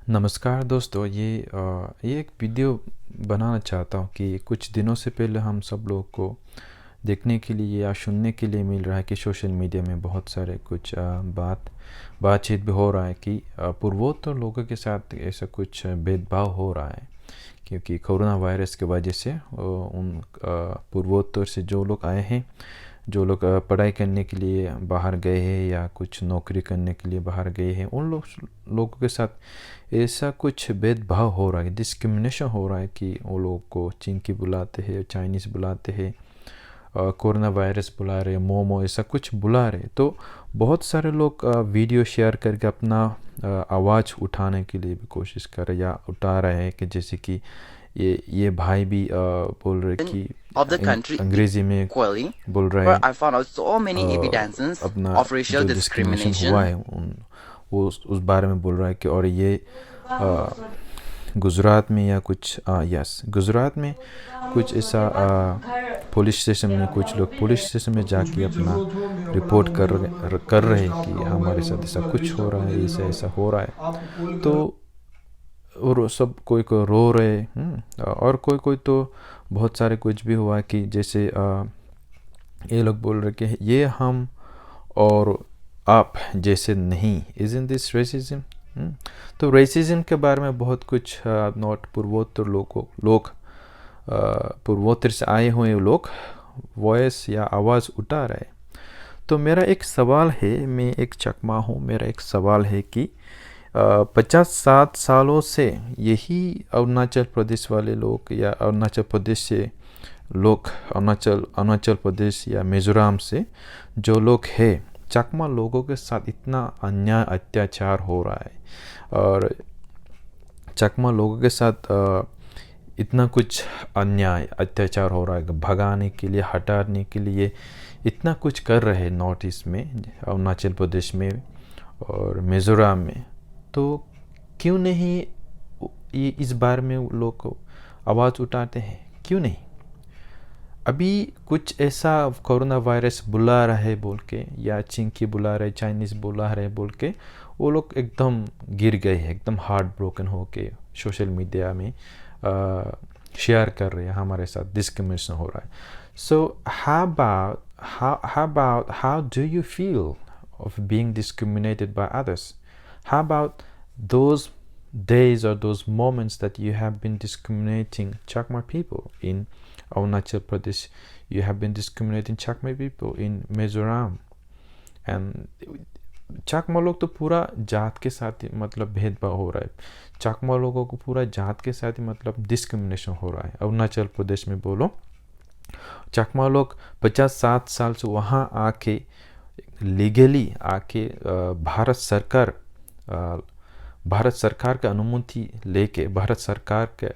नमस्कार दोस्तों, ये एक वीडियो बनाना चाहता हूँ कि कुछ दिनों से पहले हम सब लोग को देखने के लिए या सुनने के लिए मिल रहा है कि सोशल मीडिया में बहुत सारे कुछ बातचीत भी हो रहा है कि पूर्वोत्तर लोगों के साथ ऐसा कुछ भेदभाव हो रहा है, क्योंकि कोरोना वायरस की वजह से उन पूर्वोत्तर से जो लोग आए हैं, जो लोग पढ़ाई करने के लिए बाहर गए हैं या कुछ नौकरी करने के लिए बाहर गए हैं, उन लोगों के साथ ऐसा कुछ भेदभाव हो रहा है, डिस्क्रिमिनेशन हो रहा है कि वो लोग को चिंकी बुलाते हैं, चाइनीज़ बुलाते हैं, कोरोना वायरस बुला रहे, मोमो ऐसा कुछ बुला रहे। तो बहुत सारे लोग वीडियो शेयर करके अपना आवाज़ उठाने के लिए भी कोशिश कर रहे या उठा रहे हैं, कि जैसे कि ये भाई भी बोल रहे कि of the country अंग्रेज़ी में equally, बोल रहे where हैं I found out so many evidences अपना of racial जो डिस्क्रिमिनेशन हुआ discrimination. है वो उस बारे में बोल रहा है कि और ये गुजरात में या कुछ यस गुजरात में कुछ ऐसा पुलिस स्टेशन में कुछ लोग पुलिस स्टेशन में जाके अपना रिपोर्ट कर रहे हैं कि हमारे साथ ऐसा कुछ हो रहा है, ऐसा ऐसा हो रहा है। तो और सब कोई को रो रहे और कोई कोई तो बहुत सारे कुछ भी हुआ कि जैसे ये लोग बोल रहे कि ये हम और आप जैसे नहीं, इज़न्ट दिस रेसिज्म। तो रेसिज्म के बारे में बहुत कुछ नॉट पूर्वोत्तर लोग पूर्वोत्तर से आए हुए लोग वॉइस या आवाज़ उठा रहे। तो मेरा एक सवाल है, मैं एक चकमा हूँ, मेरा एक सवाल है कि 50-60 सालों से यही अरुणाचल प्रदेश वाले लोग या अरुणाचल प्रदेश से लोग अरुणाचल प्रदेश या मिज़ोरम से जो लोग हैं, चकमा लोगों के साथ इतना अन्याय अत्याचार हो रहा है और चकमा लोगों के साथ इतना कुछ अन्याय अत्याचार हो रहा है, भगाने के लिए, हटाने के लिए इतना कुछ कर रहे हैं नॉर्थ ईस्ट में, अरुणाचल प्रदेश में और मिज़ोरम में। तो क्यों नहीं ये इस बारे में लोग आवाज़ उठाते हैं, क्यों नहीं? अभी कुछ ऐसा कोरोना वायरस बुला रहा है बोल के या चिंकी बुला रहे, चाइनीज़ बुला रहे बोल के वो लोग एकदम गिर गए हैं, एकदम हार्ट ब्रोकन हो के सोशल मीडिया में शेयर कर रहे हैं हमारे साथ डिस्क्रिमिनेशन हो रहा है। सो how do you feel of being discriminated by others? How about those days or those moments that you have been discriminating Chakma people in Arunachal Pradesh, you have been discriminating Chakma people in Mizoram, and चकमा लोग तो पूरा जात के साथ ही मतलब भेदभाव हो रहा है, चकमा लोगों को पूरा जात के साथ ही मतलब डिस्क्रिमिनेशन हो रहा है। अरुणाचल प्रदेश में बोलो, चकमा लोग 50-60 साल से वहाँ आके लीगली आके भारत सरकार का अनुमति लेके, भारत सरकार के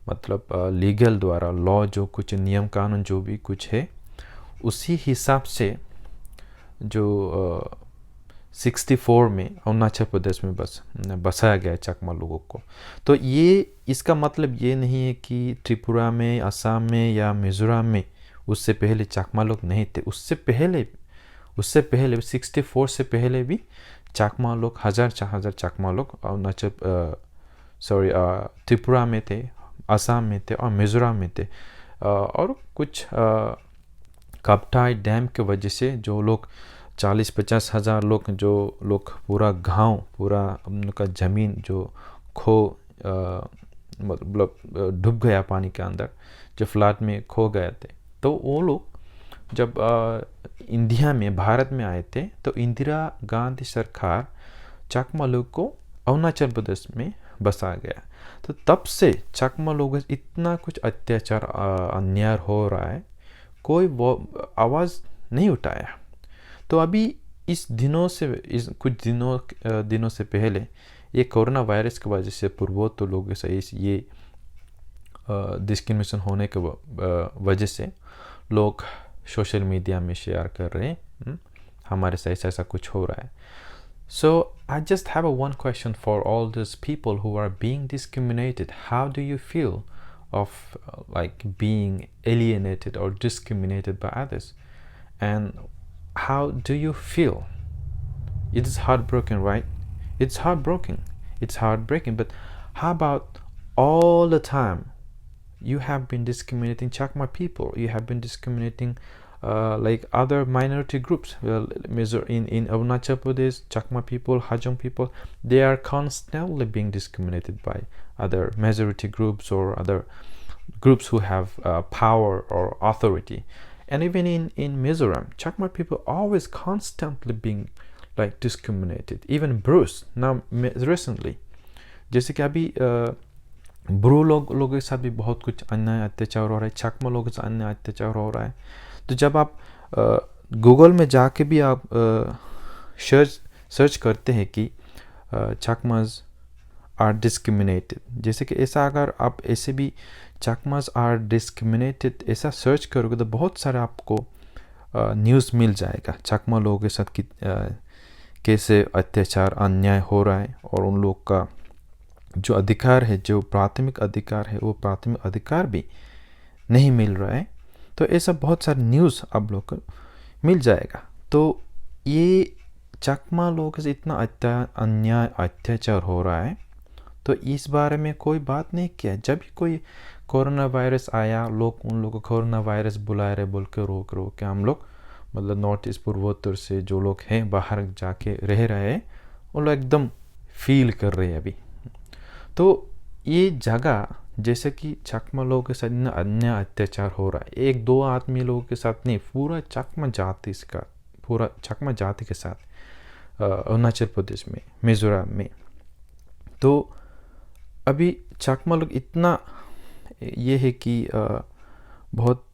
मतलब लीगल द्वारा लॉ जो कुछ नियम कानून जो भी कुछ है उसी हिसाब से जो 64 में अरुणाचल प्रदेश में बसाया गया है चकमा लोगों को। तो ये इसका मतलब ये नहीं है कि त्रिपुरा में, असम में या मिज़ोरम में उससे पहले चकमा लोग नहीं थे। उससे पहले 64 से पहले भी चकमा लोग हजार चकमा लोग त्रिपुरा में थे, असम में थे और मिज़ोरम में थे। और कुछ काप्टाई डैम के वजह से जो लोग 40-50 हज़ार लोग, जो लोग पूरा गांव, पूरा उनका ज़मीन जो मतलब डूब गया पानी के अंदर, जो फ्लड में खो गए थे, तो वो लोग जब इंडिया में, भारत में आए थे तो इंदिरा गांधी सरकार चकमा लोग को अरुणाचल प्रदेश में बसा गया। तो तब से चकमा लोगों से इतना कुछ अत्याचार अन्याय हो रहा है, कोई वो आवाज़ नहीं उठाया। तो अभी इस कुछ दिनों से पहले ये कोरोना वायरस की वजह से पूर्वोत्तर लोगों से ये डिस्क्रिमिनेशन होने के वजह से लोग सोशल मीडिया में शेयर कर रहे हैं हमारे साथ ऐसा कुछ हो रहा है। So I just have one question for all those people who are being discriminated. How do you feel of like being alienated or discriminated by others? And how do you feel? It is heartbroken, right? It's heartbroken. it's heartbreaking. But how about all the time you have been discriminating Chakma people, you have been discriminating like other minority groups. Well, in Arunachal Pradesh, Chakma people, Hajong people, they are constantly being discriminated by other majority groups or other groups who have power or authority. And even in Mizoram, Chakma people always constantly being like discriminated, even bruised. Now recently, जैसे कि अभी Bru लोगों के साथ भी बहुत कुछ अन्याय अत्याचार हो रहा है, चकमा लोगों के साथ अन्याय अत्याचार हो रहा है. तो जब आप गूगल में जाके भी आप सर्च करते हैं कि चकमाज आर डिस्क्रिमिनेटेड, जैसे कि ऐसा अगर आप ऐसे भी चकमाज आर डिस्क्रिमिनेटेड ऐसा सर्च करोगे तो बहुत सारे आपको न्यूज़ मिल जाएगा चकमा लोगों के साथ कैसे अत्याचार अन्याय हो रहा है और उन लोग का जो अधिकार है, जो प्राथमिक अधिकार है, वो प्राथमिक अधिकार भी नहीं मिल रहा है. तो ऐसा बहुत सारे न्यूज़ आप लोग को मिल जाएगा. तो ये चकमा लोगों से इतना अन्याय अत्याचार हो रहा है तो इस बारे में कोई बात नहीं किया. जब भी कोई कोरोना वायरस आया, लोग उन लोगों को कोरोना वायरस बुला रहे बोल के रोक के हम लोग मतलब नॉर्थ ईस्ट पूर्वोत्तर से जो लोग हैं बाहर जाके रह रहे हैं वो लोग एकदम फील कर रहे हैं अभी. तो ये जगह जैसे कि चकमा लोगों के साथ अन्याय अत्याचार हो रहा है, एक दो आदमी लोगों के साथ नहीं, पूरा चकमा जाति के साथ अरुणाचल प्रदेश में, मिजोरम में. तो अभी चकमा लोग इतना ये है कि बहुत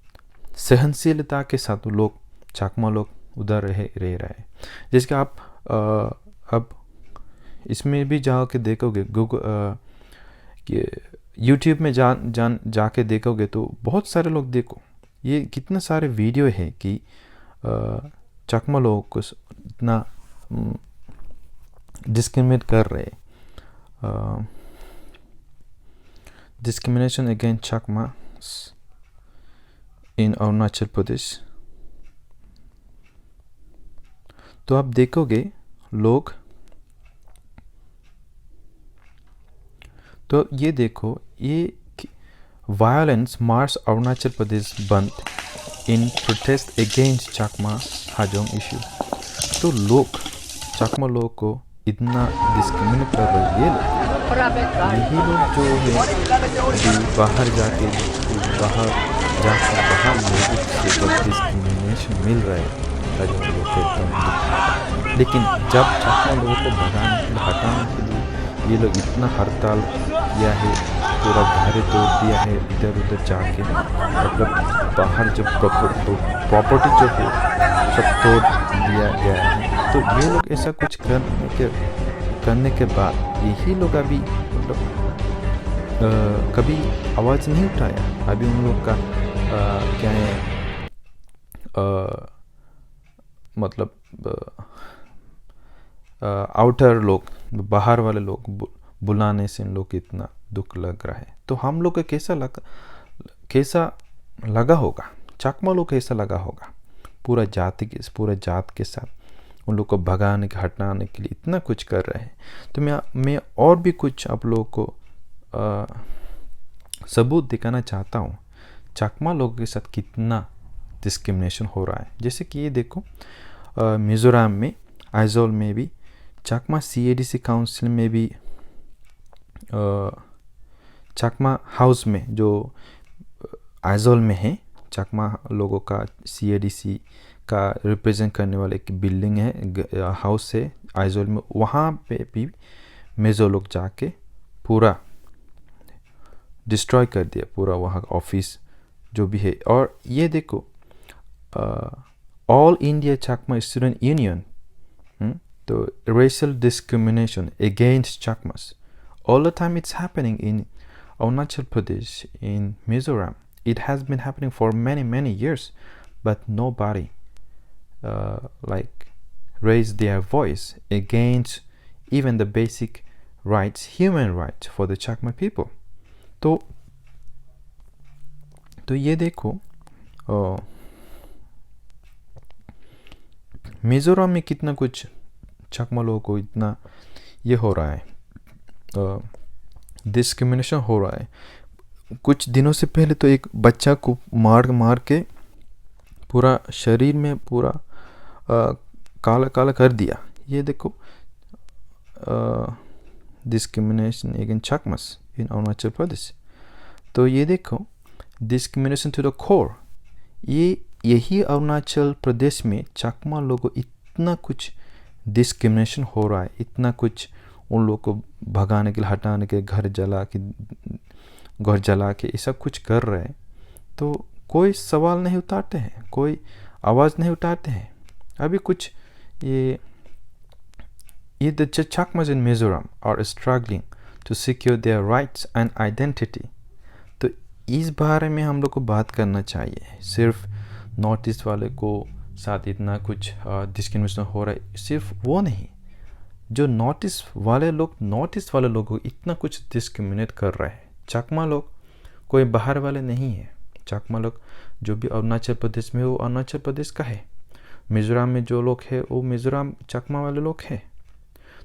सहनशीलता के साथ लोग चकमा लोग उधर रह रहे हैं. जैसे कि आप अब इसमें भी जाके देखोगे गूगल कि यूट्यूब में जाके देखोगे तो बहुत सारे लोग देखो ये कितने सारे वीडियो है कि चकमा लोगों को इतना डिस्क्रिमिनेट कर रहे. डिस्क्रिमिनेशन अगेंस्ट चकमा इन अरुणाचल प्रदेश. तो आप देखोगे लोग, तो ये देखो ये वायलेंस मार्च अरुणाचल प्रदेश बंद इन protest against Chakma Hajong issue. तो लोग चकमा लोगों को इतना डिस्क्रिमिनेट कर रहे हैं. यही लोग जो है बाहर जाके बाहर लोगों से डिस्क्रिमिनेशन मिल रहा है हाजोंग लोग को एकदम. लेकिन जब चकमा लोगों को भगाने के लिए हटाने के लिए ये लोग इतना हड़ताल किया है, पूरा घर तोड़ दिया है इधर उधर जाके, मतलब बाहर जो प्रॉपर्टी जो है सब तोड़ दिया गया है. तो ये लोग ऐसा कुछ करने के बाद यही लोग अभी मतलब कभी आवाज़ नहीं उठाया. अभी उन लोग का क्या है मतलब आउटर लोग, बाहर वाले लोग बुलाने से इन लोग को इतना दुख लग रहा है. तो हम लोग को कैसा लगा होगा, चकमा लोग कैसा लगा होगा, पूरा जात के साथ उन लोग को भगाने के हटाने के लिए इतना कुछ कर रहे हैं. तो मैं और भी कुछ आप लोगों को सबूत दिखाना चाहता हूँ चकमा लोगों के साथ कितना डिस्क्रिमिनेशन हो रहा है. जैसे कि ये देखो मिज़ोरम में आइजोल में भी, चकमा CADC काउंसिल में भी, चकमा हाउस में जो आइजोल में है, चकमा लोगों का CADC का रिप्रेजेंट करने वाला एक बिल्डिंग है, हाउस है आइजोल में. वहाँ पे भी मेजो लोग जाके पूरा डिस्ट्रॉय कर दिया, पूरा वहाँ का ऑफिस जो भी है. और ये देखो ऑल इंडिया चकमा स्टूडेंट यूनियन, तो racial discrimination against Chakmas, all the time it's happening in Arunachal Pradesh, in Mizoram. It has been happening for many years, but nobody like raised their voice against even the basic rights, human rights for the Chakma people. तो ये देखो मिजोरम में कितना कुछ चकमा लोगों को इतना ये हो रहा है. डिस्क्रिमिनेशन हो रहा है। कुछ दिनों से पहले तो एक बच्चा को मार मार के पूरा शरीर में पूरा काला काला कर दिया। ये देखो, डिस्क्रिमिनेशन अगेंस्ट चकमास इन अरुणाचल प्रदेश। तो ये देखो, डिस्क्रिमिनेशन टू द कोर, ये यही अरुणाचल प्रदेश में चकमा लोगों को इतना कुछ डिस्क्रिमिनेशन हो रहा है, इतना कुछ उन लोगों को भगाने के लिए, हटाने के, घर जला के ये सब कुछ कर रहे हैं। तो कोई सवाल नहीं उठाते हैं, कोई आवाज़ नहीं उठाते हैं। अभी कुछ ये the Chakmas in Mizoram are struggling to secure their rights and identity। तो इस बारे में हम लोग को बात करना चाहिए। सिर्फ नॉर्थ ईस्ट वाले को साथ इतना कुछ डिस्क्रिमिनेशन हो रहा है, सिर्फ वो नहीं, जो नॉर्थ ईस्ट वाले लोग को इतना कुछ डिस्क्रिमिनेट कर रहे हैं। चकमा लोग कोई बाहर वाले नहीं है। चकमा लोग जो भी अरुणाचल प्रदेश में, वो अरुणाचल प्रदेश का है। मिज़ोरम में जो लोग हैं वो मिज़ोरम चकमा वाले लोग हैं।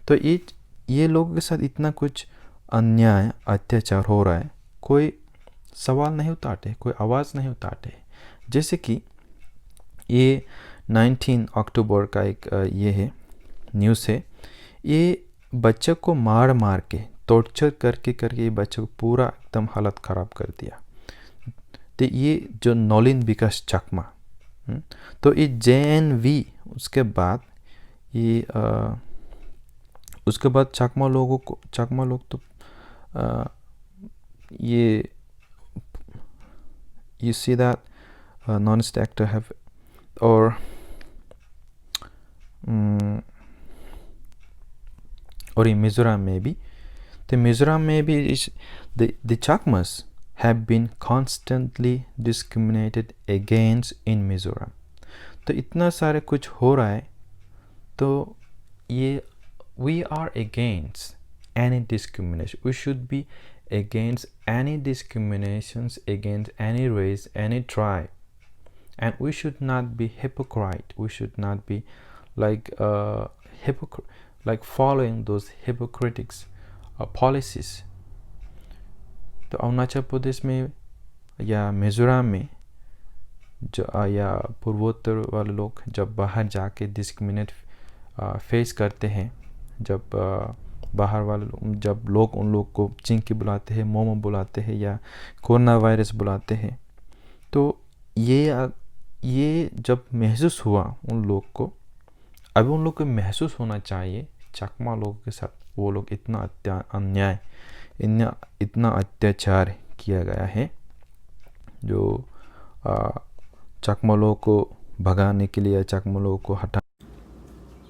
तो ये लोगों के साथ इतना कुछ अन्याय, अत्याचार हो रहा है, कोई सवाल नहीं उठाते, कोई आवाज़ नहीं उठाते। जैसे कि ये 19 अक्टूबर का एक ये है न्यूज़ है। ये बच्चे को मार मार के, टॉर्चर करके ये बच्चे को पूरा एकदम हालत ख़राब कर दिया। तो ये जो नौलिन विकास चकमा, तो ये JNV, उसके बाद चकमा लोग तो ये you see that non-state actor have or in Mizoram maybe, the Chakmas have been constantly discriminated against in Mizoram। तो इतना सारे कुछ हो रहा है। तो ये we are against any discrimination. We should be against any discriminations against any race, any tribe, and we should not be hypocrite. We should not be like following those hypocritics policies। तो अरुणाचल प्रदेश में या मिज़ोरम में या पूर्वोत्तर वाले लोग जब बाहर जाके डिस्क्रिमिनेट फेस करते हैं, जब बाहर वाले जब लोग उन लोग को चिंकी बुलाते हैं, मोमो बुलाते हैं या कोरोना वायरस बुलाते हैं, तो ये जब महसूस हुआ उन लोग को, अभी उन लोग को महसूस होना चाहिए चकमा लोगों के साथ वो लोग इतना अन्याय, इतना अत्याचार किया गया है, जो चकमा लोगों को भगाने के लिए, चकमा लोगों को हटा।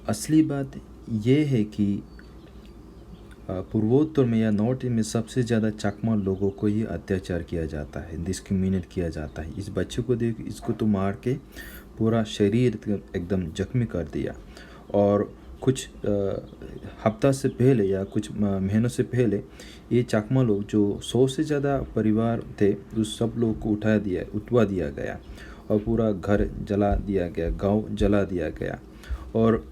असली बात ये है कि पूर्वोत्तर में या नॉर्थ ईस्ट में सबसे ज़्यादा चकमा लोगों को ही अत्याचार किया जाता है, डिस्क्रिमिनेट किया जाता है। इस बच्चे को देख, इसको तो मार के पूरा शरीर एकदम जख्मी कर दिया। और कुछ हफ्ता से पहले या कुछ महीनों से पहले ये चकमा लोग जो 100 से ज़्यादा परिवार थे, उस सब लोग को उठवा दिया गया और पूरा घर जला दिया गया, गांव जला दिया गया। और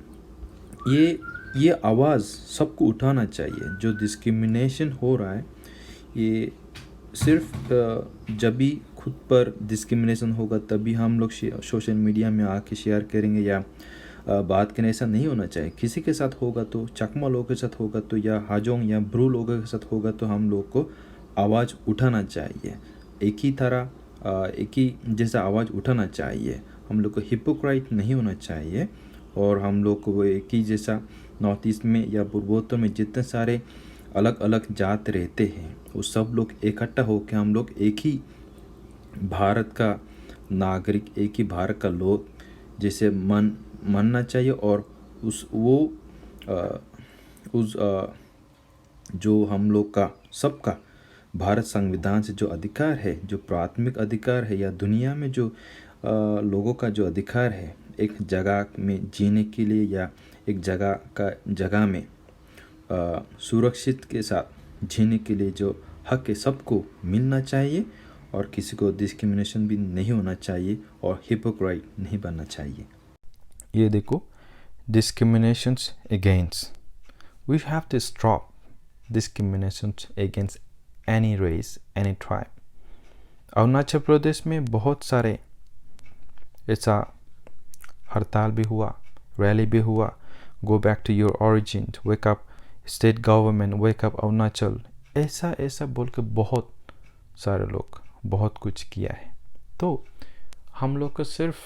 ये आवाज़ सबको उठाना चाहिए। जो डिस्क्रिमिनेशन हो रहा है, ये सिर्फ जब भी खुद पर डिस्क्रिमिनेशन होगा तभी हम लोग सोशल मीडिया में आके शेयर करेंगे या बात करें, ऐसा नहीं होना चाहिए। किसी के साथ होगा तो, चकमा लोगों के साथ होगा तो, या हाजोंग या ब्रू लोगों के साथ होगा तो हम लोग को आवाज़ उठाना चाहिए। एक ही तरह, एक ही जैसा आवाज़ उठाना चाहिए। हम लोग को हिपोक्राइट नहीं होना चाहिए। और हम लोग को एक ही जैसा, नॉर्थ ईस्ट में या पूर्वोत्तर में जितने सारे अलग अलग जात रहते हैं, वो सब लोग इकट्ठा होकर हम लोग एक ही भारत का नागरिक, एक ही भारत का लोग जैसे मानना चाहिए। और जो हम लोग का सबका भारत संविधान से जो अधिकार है, जो प्राथमिक अधिकार है, या दुनिया में जो लोगों का जो अधिकार है एक जगह में जीने के लिए, या एक जगह में सुरक्षित के साथ जीने के लिए जो हक है, सबको मिलना चाहिए। और किसी को डिस्क्रिमिनेशन भी नहीं होना चाहिए और हिपोक्राइट नहीं बनना चाहिए। ये देखो, discriminations against, we have to stop discriminations against any race, any tribe. Arunachal Pradesh में बहुत सारे ऐसा हड़ताल भी हुआ, रैली भी हुआ, go back to your origin, wake up state government, wake up Arunachal, ऐसा बोल के बहुत सारे लोग बहुत कुछ किया है। तो हम लोग को सिर्फ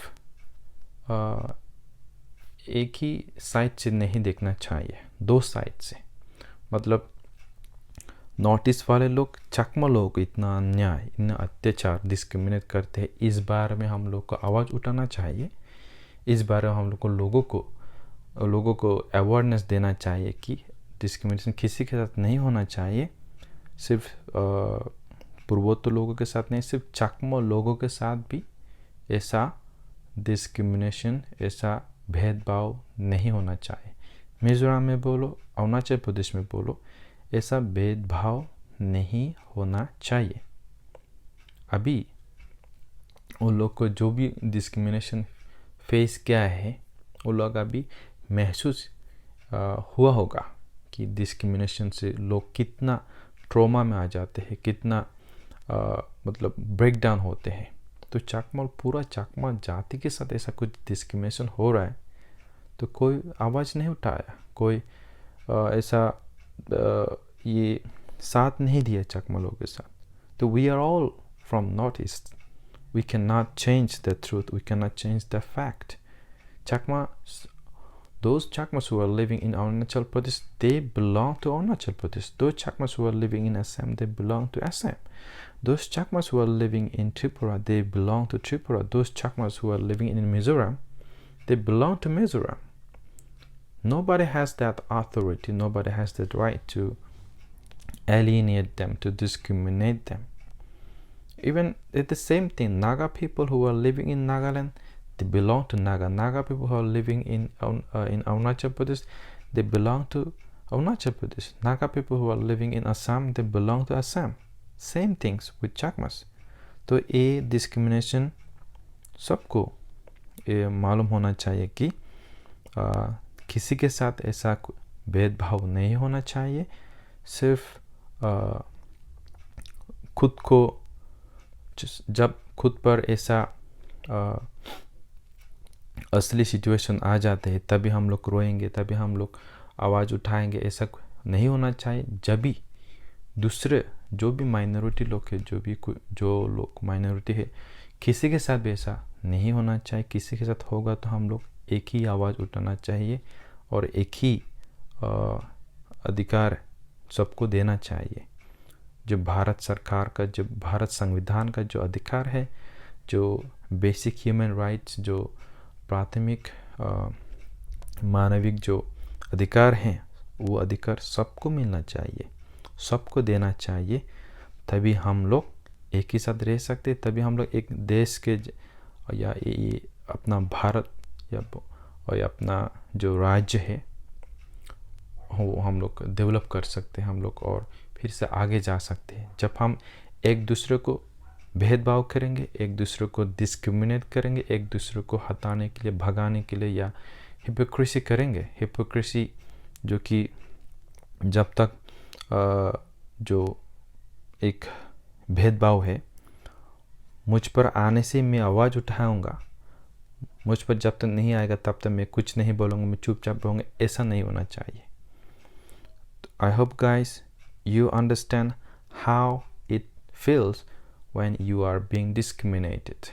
एक ही साइड से नहीं देखना चाहिए, दो साइड से। मतलब नॉर्थ ईस्ट वाले लोग चकमा लोगों को इतना अन्याय, इतना अत्याचार, डिस्क्रिमिनेट करते हैं, इस बारे में हम लोग को आवाज़ उठाना चाहिए। इस बारे में हम लोग को लोगों को अवेयरनेस देना चाहिए कि डिस्क्रिमिनेशन किसी के साथ नहीं होना चाहिए। सिर्फ पूर्वोत्तर लोगों के साथ नहीं, सिर्फ चकमा लोगों के साथ भी ऐसा डिस्क्रिमिनेशन, ऐसा भेदभाव नहीं होना चाहिए। मिज़ोरम में बोलो, अरुणाचल प्रदेश में बोलो, ऐसा भेदभाव नहीं होना चाहिए। अभी उन लोग को जो भी डिस्क्रिमिनेशन फेस किया है, वो लोग अभी महसूस हुआ होगा कि डिस्क्रिमिनेशन से लोग कितना ट्रॉमा में आ जाते हैं, कितना मतलब ब्रेक डाउन होते हैं। तो पूरा चकमा जाति के साथ ऐसा कुछ डिस्क्रिमिनेशन हो रहा है तो कोई आवाज़ नहीं उठाया, कोई ऐसा ये साथ नहीं दिया चकमा लोगों के साथ। तो we are all from north east, we can not change the truth, we can not change the fact. Those Chakmas who are living in Arunachal Pradesh, they belong to Arunachal Pradesh. Those Chakmas who are living in Assam, they belong to Assam. Those Chakmas who are living in Tripura, they belong to Tripura. Those Chakmas who are living in Mizoram, they belong to Mizoram. Nobody has that authority, nobody has that right to alienate them, to discriminate them. Even it's the same thing, Naga people who are living in Nagaland, they belong to Naga. Naga people who are living in Arunachal Pradesh, they belong to Arunachal Pradesh. Naga people who are living in Assam, they belong to Assam. Same things with Chakmas. तो ये discrimination सबको मालूम होना चाहिए कि किसी के साथ ऐसा भेदभाव नहीं होना चाहिए। सिर्फ खुद को, जब खुद पर ऐसा असली सिचुएशन आ जाते हैं तभी हम लोग रोएंगे, तभी हम लोग आवाज़ उठाएंगे। ऐसा नहीं होना चाहिए। जब भी दूसरे जो भी माइनॉरिटी लोग हैं, जो लोग माइनॉरिटी है, किसी के साथ भी ऐसा नहीं होना चाहिए। किसी के साथ होगा तो हम लोग एक ही आवाज़ उठाना चाहिए और एक ही अधिकार सबको देना चाहिए। जो भारत सरकार का, जो भारत संविधान का जो अधिकार है, जो बेसिक ह्यूमन राइट्स, जो प्राथमिक मानविक जो अधिकार हैं, वो अधिकार सबको मिलना चाहिए, सबको देना चाहिए। तभी हम लोग एक ही साथ रह सकते, तभी हम लोग एक देश के या ये अपना भारत या अपना जो राज्य है वो हम लोग डेवलप कर सकते हैं हम लोग, और फिर से आगे जा सकते हैं। जब हम एक दूसरे को भेदभाव करेंगे, एक दूसरे को डिस्क्रिमिनेट करेंगे, एक दूसरे को हटाने के लिए, भगाने के लिए या हिपोक्रेसी करेंगे, हिपोक्रेसी जो कि जब तक जो एक भेदभाव है मुझ पर आने से मैं आवाज़ उठाऊंगा, मुझ पर जब तक नहीं आएगा तब तक मैं कुछ नहीं बोलूँगा, मैं चुपचाप रहूँगा, ऐसा नहीं होना चाहिए। I hope guys you understand how it feels when you are being discriminated.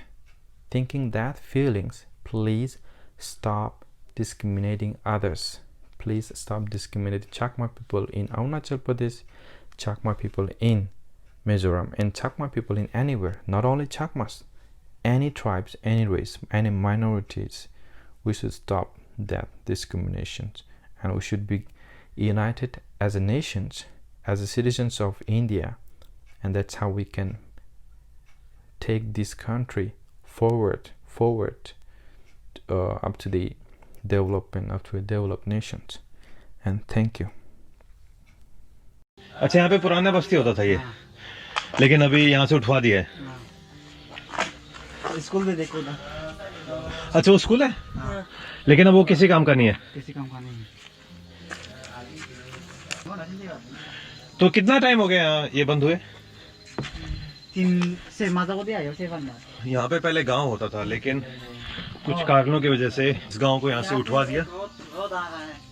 Thinking that feelings, please stop discriminating others. Please stop discriminating Chakma people in Arunachal Pradesh, Chakma people in Mizoram, and Chakma people in anywhere. Not only Chakmas, any tribes, any race, any minorities. We should stop that discrimination, and we should be united as a nation, as a citizens of India, and that's how we can take this country forward up to the development, up to a developed nations. And thank you. अच्छा, यहाँ पे पुराना बस्ती होता था ये, लेकिन अभी यहाँ से उठवा दिया है। स्कूल भी देखो ना। अच्छा, वो स्कूल है, लेकिन अब वो किसी काम का नहीं है। किसी काम का नहीं है। तो कितना टाइम हो गया यहाँ ये बंद हुए? 3세 맞아고 돼요 세 번만. यहाँ पे पहले गांव होता था, लेकिन कुछ कारणों की वजह से इस गांव को यहाँ से उठवा दिया 더 나가요.